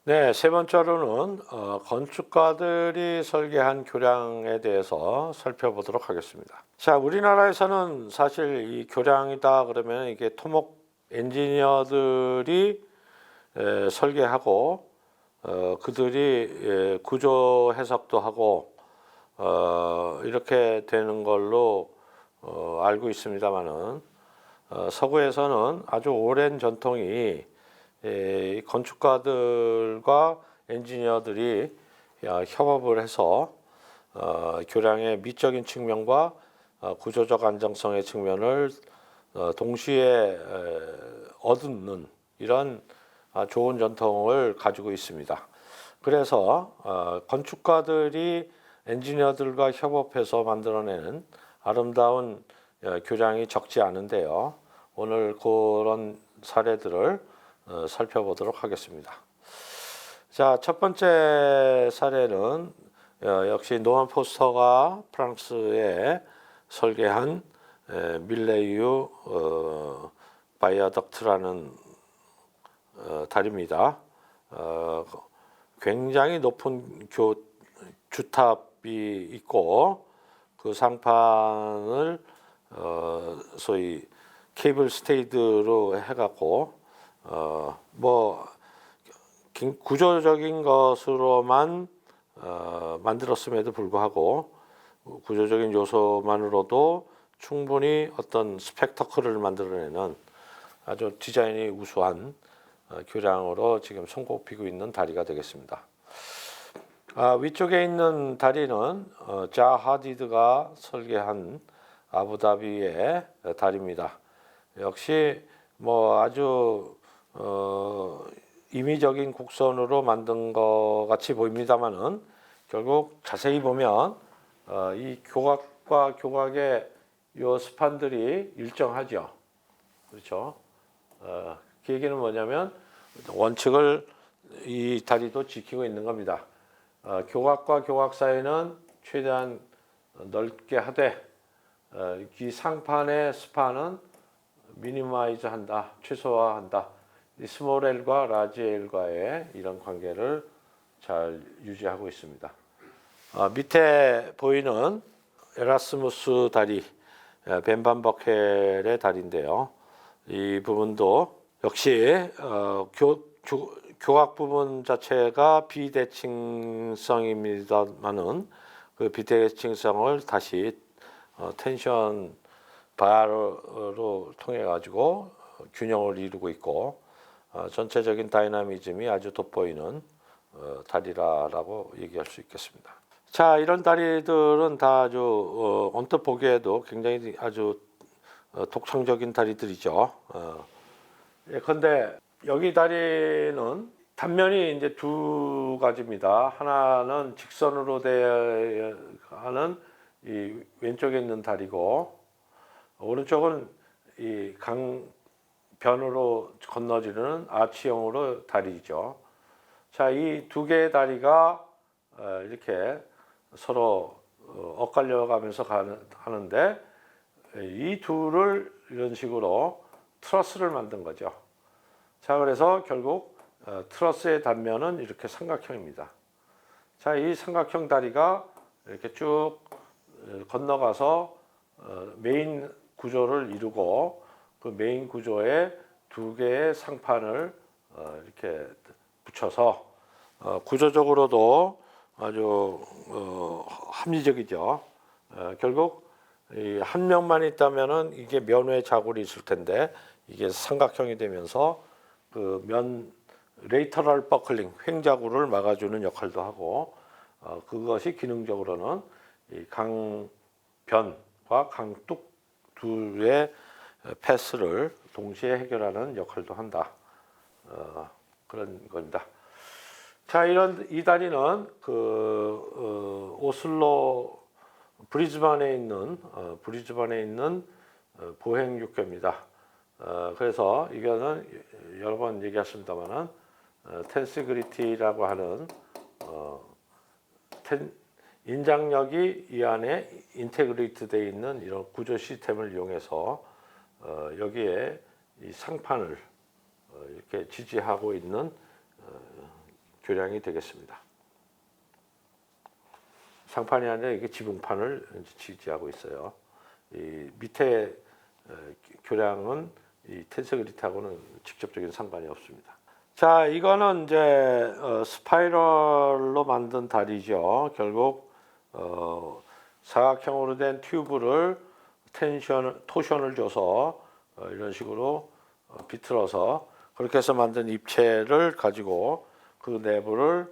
네, 세 번째로는 건축가들이 설계한 교량에 대해서 살펴보도록 하겠습니다. 자, 우리나라에서는 사실 이 교량이다 그러면 이게 토목 엔지니어들이 설계하고 그들이 구조 해석도 하고 이렇게 되는 걸로 알고 있습니다만은 서구에서는 아주 오랜 전통이 건축가들과 엔지니어들이 협업을 해서 교량의 미적인 측면과 구조적 안정성의 측면을 동시에 얻는 이런 좋은 전통을 가지고 있습니다. 그래서 건축가들이 엔지니어들과 협업해서 만들어내는 아름다운 교량이 적지 않은데요. 오늘 그런 사례들을 살펴보도록 하겠습니다. 자, 첫 번째 사례는 역시 노암 포스터가 프랑스에 설계한 밀레유 바이아덕트라는 다리입니다. 굉장히 높은 주탑이 있고 그 상판을 소위 케이블 스테이드로 해갖고 뭐 구조적인 것으로만 만들었음에도 불구하고 구조적인 요소만으로도 충분히 어떤 스펙터클을 만들어내는 아주 디자인이 우수한 교량으로 지금 손꼽히고 있는 다리가 되겠습니다. 위쪽에 있는 다리는 자 하디드가 설계한 아부다비의 다리입니다. 역시 뭐 아주 임의적인 곡선으로 만든 것 같이 보입니다만은 결국 자세히 보면 이 교각과 교각의 요 스판들이 일정하죠. 그렇죠. 그 얘기는 뭐냐면 원칙을 이 다리도 지키고 있는 겁니다. 교각과 교각 사이는 최대한 넓게 하되 이 상판의 스판은 미니마이즈 한다, 최소화한다. 이 스몰 L과 라지 L과의 이런 관계를 잘 유지하고 있습니다. 밑에 보이는 에라스무스 다리, 벤반버켈의 다리인데요. 이 부분도 역시 교각 부분 자체가 비대칭성입니다만은 그 비대칭성을 다시 텐션 바로 통해 가지고 균형을 이루고 있고 전체적인 다이나미즘이 아주 돋보이는 다리라고 얘기할 수 있겠습니다. 자, 이런 다리들은 다 아주 언뜻 보기에도 굉장히 아주 독창적인 다리들이죠. 그런데 여기 다리는 단면이 이제 두 가지입니다. 하나는 직선으로 되어 하는 이 왼쪽에 있는 다리고 오른쪽은 이 강변으로 건너지는 아치형으로 다리죠. 자, 이 두 개의 다리가 이렇게 서로 엇갈려 가면서 하는데 이 둘을 이런 식으로 트러스를 만든 거죠. 자, 그래서 결국 트러스의 단면은 이렇게 삼각형입니다. 자, 이 삼각형 다리가 이렇게 쭉 건너가서 메인 구조를 이루고 그 메인 구조에 두 개의 상판을 이렇게 붙여서 구조적으로도 아주 합리적이죠. 결국 한 면만 있다면은 이게 면외 자굴이 있을 텐데 이게 삼각형이 되면서 그 면 레이터럴 버클링 횡자굴을 막아주는 역할도 하고 그것이 기능적으로는 이 강변과 강둑 둘의 패스를 동시에 해결하는 역할도 한다. 그런 겁니다. 자, 이 다리는 그 오슬로 브리즈번에 있는 보행 육교입니다. 그래서 이거는 여러 번 얘기했습니다만은 텐시그리티라고 하는 인장력이 이 안에 인테그레이트 되어 있는 이런 구조 시스템을 이용해서 여기에 이 상판을 이렇게 지지하고 있는 교량이 되겠습니다. 상판이 아니라 이게 지붕판을 지지하고 있어요. 이 밑에 교량은 이 텐서그리트하고는 직접적인 상관이 없습니다. 자, 이거는 이제 스파이럴로 만든 다리죠. 결국 사각형으로 된 튜브를 토션을 줘서 이런 식으로 비틀어서 그렇게 해서 만든 입체를 가지고 그 내부를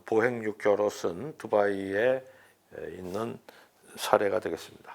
보행 육교로 쓴 두바이에 있는 사례가 되겠습니다.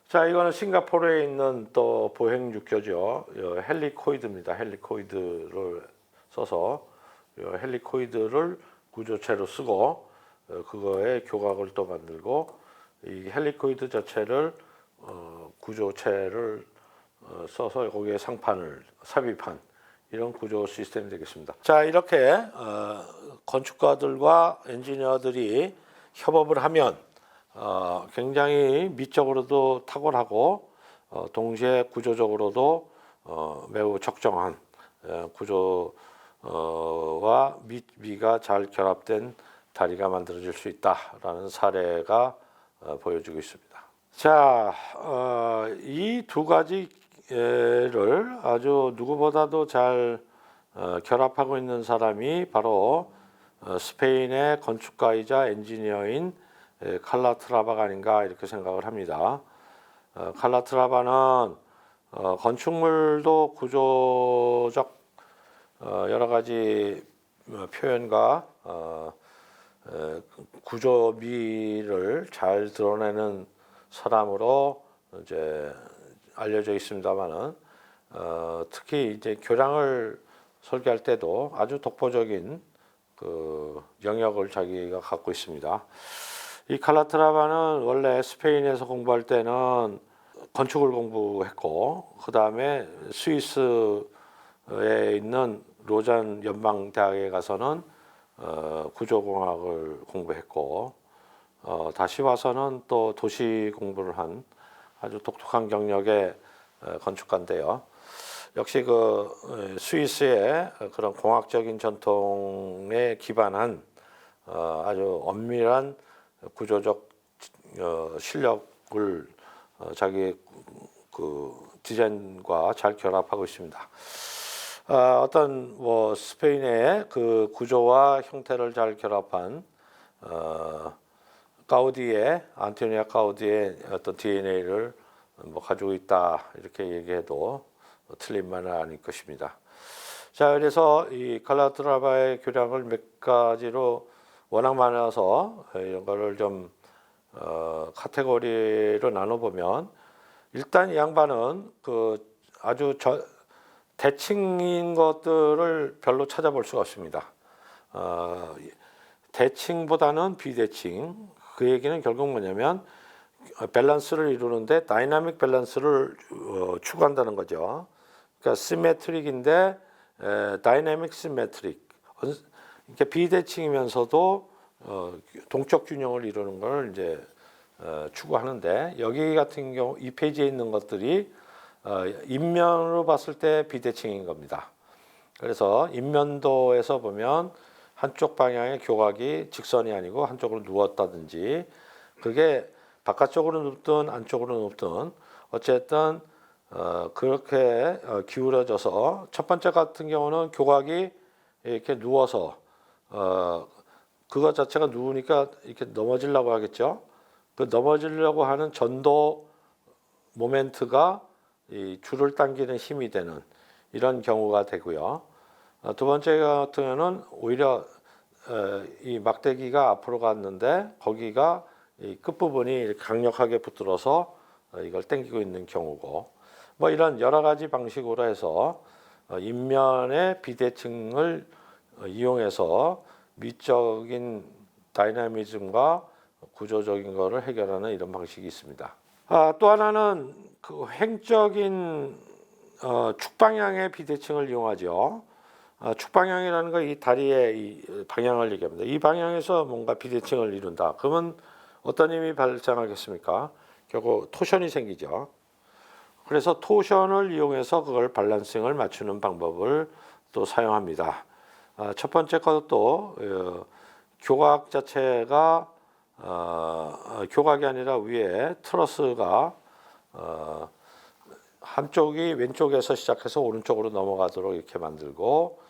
자, 이거는 싱가포르에 있는 또 보행 육교죠. 헬리코이드입니다. 헬리코이드를 써서 헬리코이드를 구조체로 쓰고 그거에 교각을 또 만들고 이 헬리코이드 자체를 구조체를 써서 거기에 상판을 삽입한 이런 구조 시스템이 되겠습니다. 자, 이렇게 건축가들과 엔지니어들이 협업을 하면 굉장히 미적으로도 탁월하고 동시에 구조적으로도 매우 적정한 구조와 미가 잘 결합된 다리가 만들어질 수 있다라는 사례가 보여지고 있습니다. 자, 이 두 가지를 아주 누구보다도 잘 결합하고 있는 사람이 바로 스페인의 건축가이자 엔지니어인 칼라트라바가 아닌가 이렇게 생각을 합니다. 칼라트라바는 건축물도 구조적 여러 가지 표현과 구조미를 잘 드러내는 사람으로 이제 알려져 있습니다만은 특히 이제 교량을 설계할 때도 아주 독보적인 그 영역을 자기가 갖고 있습니다. 이 칼라트라바는 원래 스페인에서 공부할 때는 건축을 공부했고 그 다음에 스위스에 있는 로잔 연방대학에 가서는 구조공학을 공부했고 다시 와서는 또 도시 공부를 한 아주 독특한 경력의 건축가인데요. 역시 그 스위스의 그런 공학적인 전통에 기반한 아주 엄밀한 구조적 실력을 자기 그 디자인과 잘 결합하고 있습니다. 어떤 뭐 스페인의 그 구조와 형태를 잘 결합한 가우디의 안토니아 가우디의 어떤 DNA를 뭐 가지고 있다 이렇게 얘기해도 틀린 말은 아닐 것입니다. 자, 그래서 이 칼라트라바의 교량을 몇 가지로 워낙 많아서 이런 거를 좀 카테고리로 나눠보면 일단 이 양반은 그 아주 대칭인 것들을 별로 찾아볼 수가 없습니다. 대칭보다는 비대칭. 그 얘기는 결국 뭐냐면 밸런스를 이루는데 다이나믹 밸런스를 추구한다는 거죠. 그러니까 시메트릭인데 다이나믹 시메트릭. 그러니까 비대칭이면서도 동적 균형을 이루는 걸 이제 추구하는데 여기 같은 경우 이 페이지에 있는 것들이 인면으로 봤을 때 비대칭인 겁니다. 그래서 인면도에서 보면 한쪽 방향의 교각이 직선이 아니고 한쪽으로 누웠다든지 그게 바깥쪽으로 눕든 안쪽으로 눕든 어쨌든 그렇게 기울어져서 첫 번째 같은 경우는 교각이 이렇게 누워서 그것 자체가 누우니까 이렇게 넘어지려고 하겠죠. 그 넘어지려고 하는 전도 모멘트가 이 줄을 당기는 힘이 되는 이런 경우가 되고요. 두 번째 같은 경우는 오히려 이 막대기가 앞으로 갔는데 거기가 이 끝부분이 강력하게 붙들어서 이걸 당기고 있는 경우고 뭐 이런 여러 가지 방식으로 해서 인면의 비대칭을 이용해서 미적인 다이나미즘과 구조적인 것을 해결하는 이런 방식이 있습니다. 또 하나는 그 횡적인 축방향의 비대칭을 이용하죠. 축방향이라는 건 이 다리의 이 방향을 얘기합니다. 이 방향에서 뭔가 비대칭을 이룬다. 그러면 어떤 힘이 발생하겠습니까? 결국 토션이 생기죠. 그래서 토션을 이용해서 그걸 밸런싱을 맞추는 방법을 또 사용합니다. 첫 번째 것도 교각 자체가 교각이 아니라 위에 트러스가 한쪽이 왼쪽에서 시작해서 오른쪽으로 넘어가도록 이렇게 만들고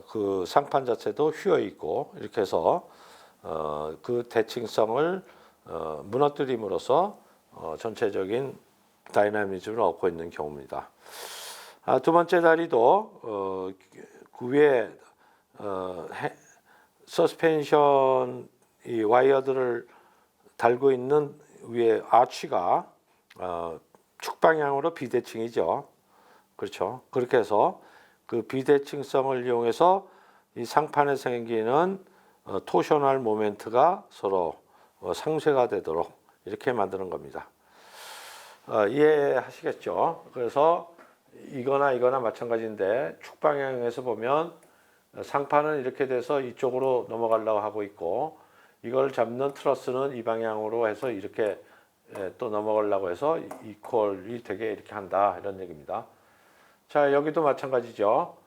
그 상판 자체도 휘어 있고 이렇게 해서 그 대칭성을 무너뜨림으로써 전체적인 다이나미즘을 얻고 있는 경우입니다. 두 번째 다리도 그 위에 서스펜션 이 와이어들을 달고 있는 위에 아치가 축방향으로 비대칭이죠. 그렇죠. 그렇게 해서 그 비대칭성을 이용해서 이 상판에 생기는 토셔널 모멘트가 서로 상쇄가 되도록 이렇게 만드는 겁니다. 이해하시겠죠? 그래서 이거나 마찬가지인데 축방향에서 보면 상판은 이렇게 돼서 이쪽으로 넘어가려고 하고 있고 이걸 잡는 트러스는 이 방향으로 해서 이렇게 또 넘어가려고 해서 이퀄이 되게 이렇게 한다 이런 얘기입니다. 자, 여기도 마찬가지죠.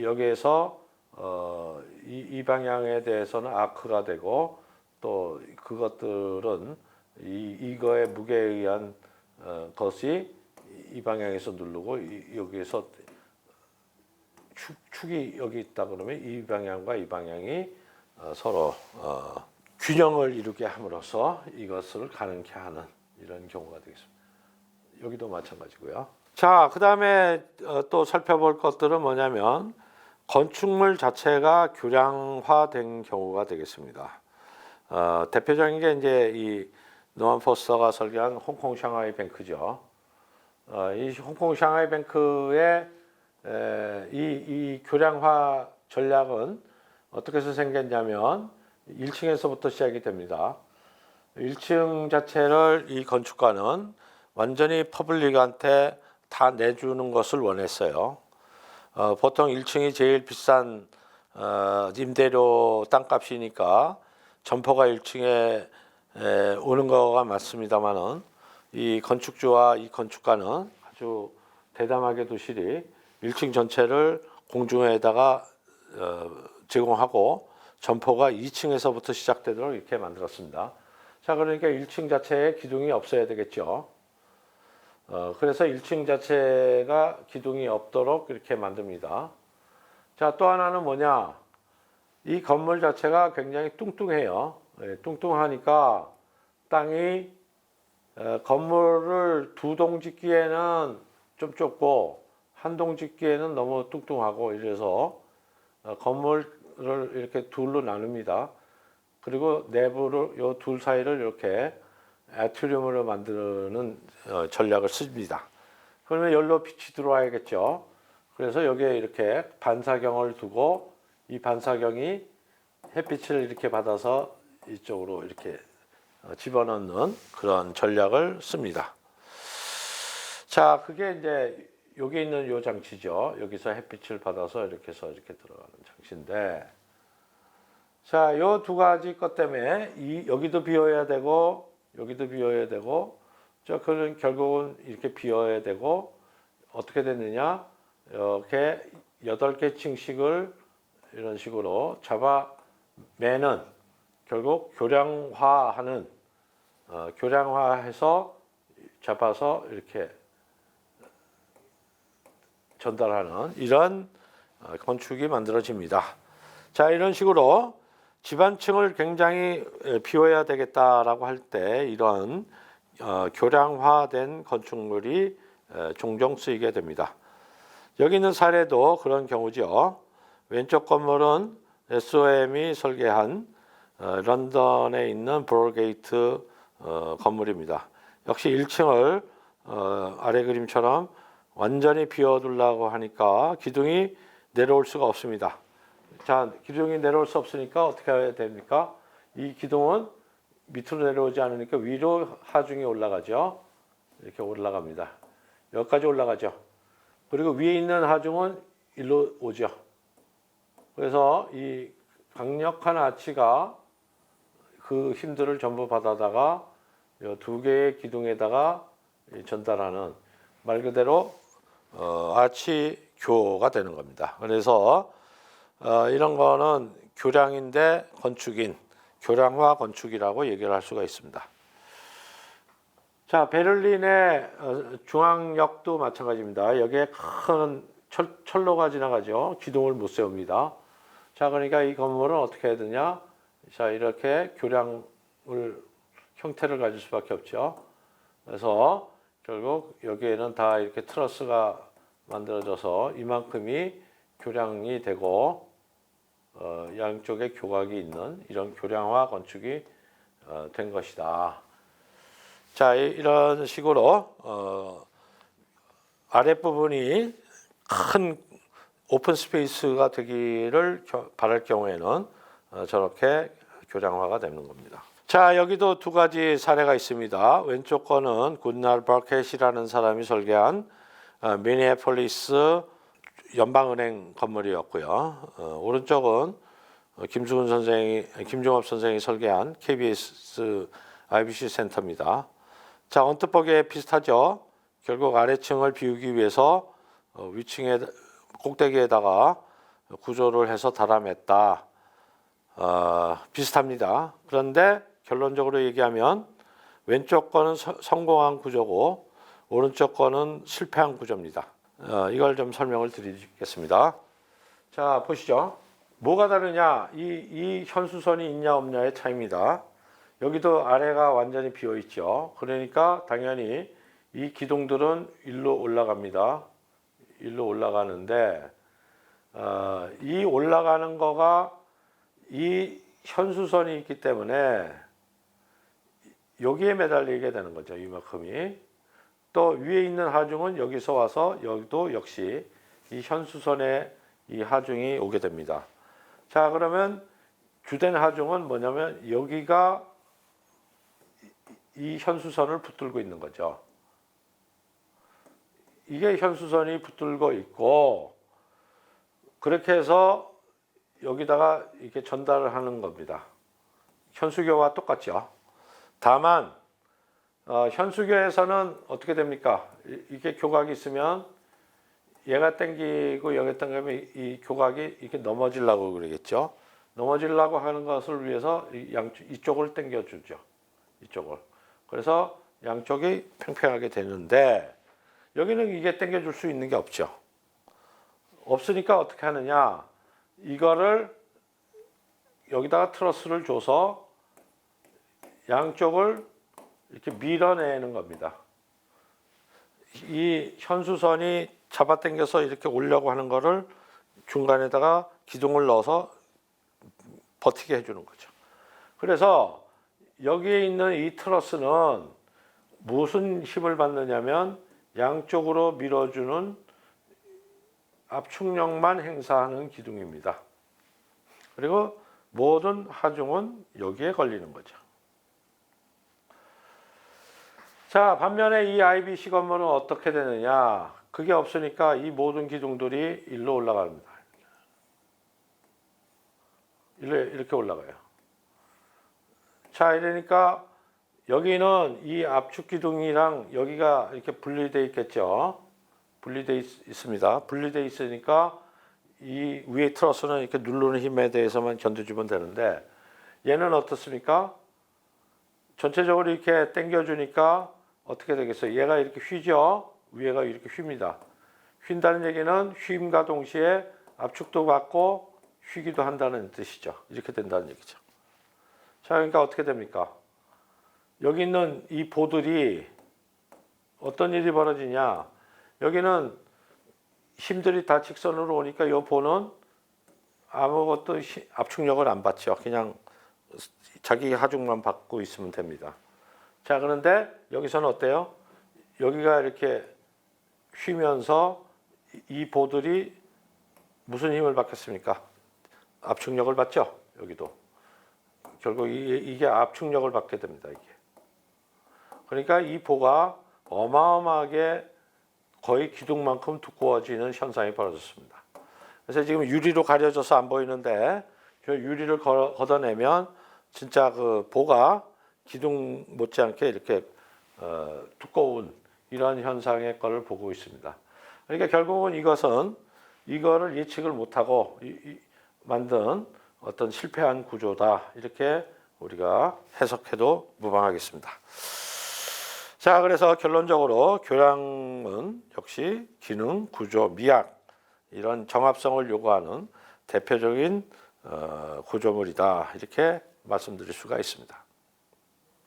여기에서 이 방향에 대해서는 아크가 되고 또 그것들은 이거의 무게에 의한 것이 이 방향에서 누르고 여기에서 축이 여기 있다 그러면 이 방향과 이 방향이 서로 균형을 이루게 함으로써 이것을 가능케 하는 이런 경우가 되겠습니다. 여기도 마찬가지고요. 자, 그 다음에 또 살펴볼 것들은 뭐냐면 건축물 자체가 교량화된 경우가 되겠습니다. 대표적인 게 이제 이 노만 포스터가 설계한 홍콩 샹하이 뱅크죠. 이 홍콩 샹하이 뱅크의 이 교량화 전략은 어떻게 해서 생겼냐면 1층에서부터 시작이 됩니다. 1층 자체를 이 건축가는 완전히 퍼블릭한테 다 내주는 것을 원했어요. 보통 1층이 제일 비싼 임대료 땅값이니까 점포가 1층에 오는 거가 맞습니다만은 이 건축주와 이 건축가는 아주 대담하게 도실이 1층 전체를 공중에다가 제공하고 점포가 2층에서부터 시작되도록 이렇게 만들었습니다. 자, 그러니까 1층 자체에 기둥이 없어야 되겠죠. 그래서 1층 자체가 기둥이 없도록 이렇게 만듭니다. 자, 또 하나는 뭐냐? 이 건물 자체가 굉장히 뚱뚱해요. 뚱뚱하니까 땅이 건물을 2동 짓기에는 좀 좁고 1동 짓기에는 너무 뚱뚱하고 이래서 건물을 이렇게 둘로 나눕니다. 그리고 내부를 요 둘 사이를 이렇게 애트리움으로 만드는 전략을 씁니다. 그러면 여기로 빛이 들어와야겠죠. 그래서 여기에 이렇게 반사경을 두고 이 반사경이 햇빛을 이렇게 받아서 이쪽으로 이렇게 집어넣는 그런 전략을 씁니다. 자, 그게 이제 여기 있는 요 장치죠. 여기서 햇빛을 받아서 이렇게 해서 이렇게 들어가는 장치인데, 자, 요 두 가지 것 때문에 여기도 비워야 되고 여기도 비워야 되고, 저 그런 결국은 이렇게 비워야 되고 어떻게 됐느냐? 이렇게 8개 층씩을 이런 식으로 잡아매는 결국 교량화하는 교량화해서 잡아서 이렇게 전달하는 이런 건축이 만들어집니다. 자, 이런 식으로 집안층을 굉장히 비워야 되겠다라고 할 때 이런 교량화된 건축물이 종종 쓰이게 됩니다. 여기 있는 사례도 그런 경우죠. 왼쪽 건물은 SOM이 설계한 런던에 있는 브로게이트 건물입니다. 역시 1층을 아래 그림처럼 완전히 비워두려고 하니까 기둥이 내려올 수가 없습니다. 자, 기둥이 내려올 수 없으니까 어떻게 해야 됩니까? 이 기둥은 밑으로 내려오지 않으니까 위로 하중이 올라가죠. 이렇게 올라갑니다. 여기까지 올라가죠. 그리고 위에 있는 하중은 일로 오죠. 그래서 이 강력한 아치가 그 힘들을 전부 받아다가 이 2개의 기둥에다가 전달하는 말 그대로 아치교가 되는 겁니다. 그래서 이런 거는 교량인데 건축인, 교량화 건축이라고 얘기를 할 수가 있습니다. 자, 베를린의 중앙역도 마찬가지입니다. 여기에 큰 철로가 지나가죠. 기둥을 못 세웁니다. 자, 그러니까 이 건물은 어떻게 해야 되냐? 자, 이렇게 교량을 형태를 가질 수밖에 없죠. 그래서 결국 여기에는 다 이렇게 트러스가 만들어져서 이만큼이 교량이 되고 양쪽에 교각이 있는 이런 교량화 건축이 된 것이다. 자, 이런 식으로 아랫부분이 큰 오픈 스페이스가 되기를 바랄 경우에는 저렇게 교량화가 되는 겁니다. 자, 여기도 두 가지 사례가 있습니다. 왼쪽 거는 굿날 버켓이라는 사람이 설계한 미니애폴리스 연방은행 건물이었고요. 오른쪽은 김중업 선생이 설계한 KBS IBC 센터입니다. 자, 언뜻 보기에 비슷하죠. 결국 아래층을 비우기 위해서 위층에 꼭대기에다가 구조를 해서 달아맸다. 비슷합니다. 그런데 결론적으로 얘기하면 왼쪽 거는 성공한 구조고 오른쪽 거는 실패한 구조입니다. 이걸 좀 설명을 드리겠습니다. 자, 보시죠. 뭐가 다르냐? 이 현수선이 있냐 없냐의 차이입니다. 여기도 아래가 완전히 비어 있죠. 그러니까 당연히 이 기둥들은 일로 올라갑니다. 일로 올라가는데 이 올라가는 거가 이 현수선이 있기 때문에 여기에 매달리게 되는 거죠. 이만큼이. 또 위에 있는 하중은 여기서 와서 여기도 역시 이 현수선에 이 하중이 오게 됩니다. 자, 그러면 주된 하중은 뭐냐면 여기가 이 현수선을 붙들고 있는 거죠. 이게 현수선이 붙들고 있고 그렇게 해서 여기다가 이렇게 전달을 하는 겁니다. 현수교와 똑같죠. 다만 현수교에서는 어떻게 됩니까? 이게 교각이 있으면 얘가 당기고 여기 당기면 이 교각이 이렇게 넘어지려고 그러겠죠. 넘어지려고 하는 것을 위해서 이쪽을 당겨주죠. 이쪽을. 그래서 양쪽이 팽팽하게 되는데 여기는 이게 당겨줄 수 있는 게 없죠. 없으니까 어떻게 하느냐? 이거를 여기다가 트러스를 줘서 양쪽을 이렇게 밀어내는 겁니다. 이 현수선이 잡아당겨서 이렇게 오려고 하는 거를 중간에다가 기둥을 넣어서 버티게 해주는 거죠. 그래서 여기에 있는 이 트러스는 무슨 힘을 받느냐면 양쪽으로 밀어주는 압축력만 행사하는 기둥입니다. 그리고 모든 하중은 여기에 걸리는 거죠. 자, 반면에 이 IBC 건물은 어떻게 되느냐? 그게 없으니까 이 모든 기둥들이 일로 올라갑니다. 이렇게 올라가요. 자, 이러니까 여기는 이 압축 기둥이랑 여기가 이렇게 분리되어 있겠죠. 분리되어 있습니다. 분리되어 있으니까 이 위에 트러스는 이렇게 누르는 힘에 대해서만 견뎌주면 되는데 얘는 어떻습니까? 전체적으로 이렇게 당겨주니까 어떻게 되겠어요? 얘가 이렇게 휘죠. 위에가 이렇게 휩니다. 휜다는 얘기는 휜과 동시에 압축도 받고 휘기도 한다는 뜻이죠. 이렇게 된다는 얘기죠. 자, 그러니까 어떻게 됩니까? 여기 있는 이 보들이 어떤 일이 벌어지냐? 여기는 힘들이 다 직선으로 오니까 이 보는 아무것도 압축력을 안 받죠. 그냥 자기 하중만 받고 있으면 됩니다. 자, 그런데 여기서는 어때요? 여기가 이렇게 휘면서 이 보들이 무슨 힘을 받겠습니까? 압축력을 받죠. 여기도. 결국 이게 압축력을 받게 됩니다. 이게. 그러니까 이 보가 어마어마하게 거의 기둥만큼 두꺼워지는 현상이 벌어졌습니다. 그래서 지금 유리로 가려져서 안 보이는데 유리를 걷어내면 진짜 그 보가 기둥 못지않게 이렇게 두꺼운 이런 현상의 거를 보고 있습니다. 그러니까 결국은 이것은 이거를 예측을 못하고 만든 어떤 실패한 구조다 이렇게 우리가 해석해도 무방하겠습니다. 자, 그래서 결론적으로 교량은 역시 기능, 구조, 미학 이런 정합성을 요구하는 대표적인 구조물이다 이렇게 말씀드릴 수가 있습니다.